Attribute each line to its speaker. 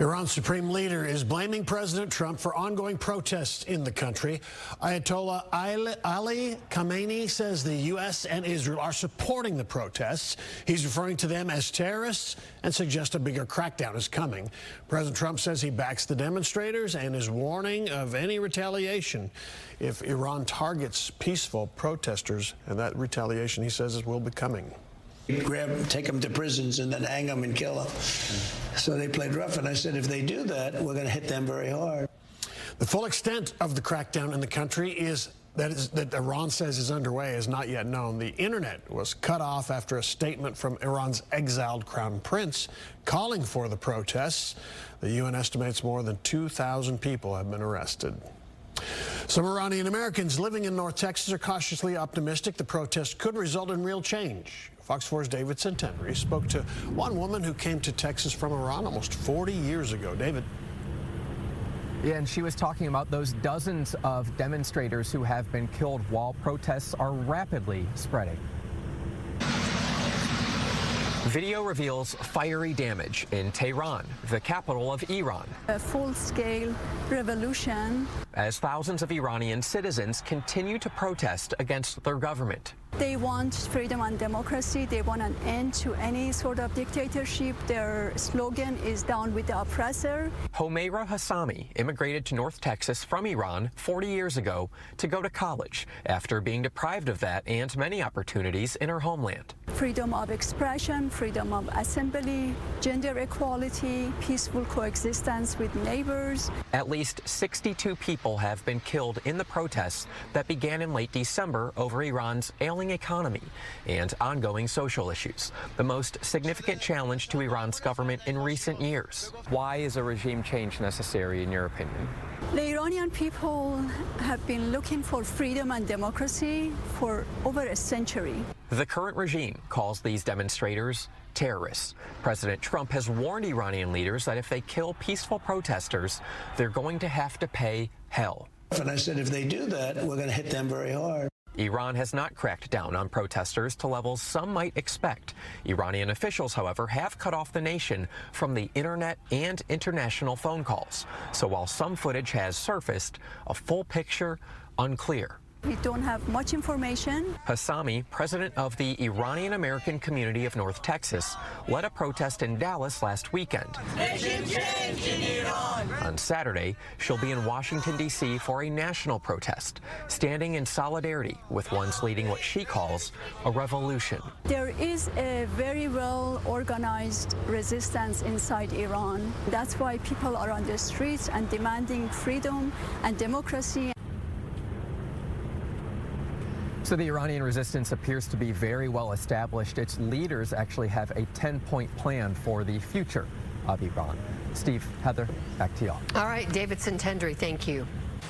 Speaker 1: Iran's supreme leader is blaming President Trump for ongoing protests in the country. Ayatollah Ali Khamenei says the U.S. and Israel are supporting the protests. He's referring to them as terrorists and suggests a bigger crackdown is coming. President Trump says he backs the demonstrators and is warning of any retaliation if Iran targets peaceful protesters, and that retaliation, he says, will be coming.
Speaker 2: Grab them, take them to prisons, and then hang them and kill them. So they played rough, and I said, if they do that, we're going to hit them very hard.
Speaker 1: The full extent of the crackdown in the country that Iran says is underway is not yet known. The internet was cut off after a statement from Iran's exiled crown prince calling for the protests. The UN estimates more than 2,000 people have been arrested. Some Iranian Americans living in North Texas are cautiously optimistic the protests could result in real change. Fox 4's David Centenary spoke to one woman who came to Texas from Iran almost 40 years ago. David.
Speaker 3: Yeah, and she was talking about those dozens of demonstrators who have been killed while protests are rapidly spreading. Video reveals fiery damage in Tehran, the capital of Iran.
Speaker 4: A full-scale revolution.
Speaker 3: As thousands of Iranian citizens continue to protest against their government.
Speaker 4: They want freedom and democracy. They want an end to any sort of dictatorship. Their slogan is down with the oppressor.
Speaker 3: Homeira Hassami immigrated to North Texas from Iran 40 years ago to go to college after being deprived of that and many opportunities in her homeland.
Speaker 4: Freedom of expression, freedom of assembly, gender equality, peaceful coexistence with neighbors.
Speaker 3: At least 62 people have been killed in the protests that began in late December over Iran's ailing economy and ongoing social issues, the most significant challenge to Iran's government in recent years. Why is a regime change necessary, in your opinion?
Speaker 4: The Iranian people have been looking for freedom and democracy for over a century.
Speaker 3: The current regime calls these demonstrators terrorists. President Trump has warned Iranian leaders that if they kill peaceful protesters, they're going to have to pay hell.
Speaker 2: And I said, if they do that, we're going to hit them very hard.
Speaker 3: Iran has not cracked down on protesters to levels some might expect. Iranian officials, however, have cut off the nation from the internet and international phone calls. So while some footage has surfaced, a full picture unclear.
Speaker 4: We don't have much information.
Speaker 3: Hassami, president of the Iranian American community of North Texas, led a protest in Dallas last weekend.
Speaker 5: Nation change in Iran.
Speaker 3: On Saturday, she'll be in Washington, D.C. for a national protest, standing in solidarity with ones leading what she calls a revolution.
Speaker 4: There is a very well organized resistance inside Iran. That's why people are on the streets and demanding freedom and democracy.
Speaker 3: So the Iranian resistance appears to be very well established. Its leaders actually have a 10-point plan for the future of Iran. Steve, Heather, back to y'all.
Speaker 6: All right, David Centenary, thank you.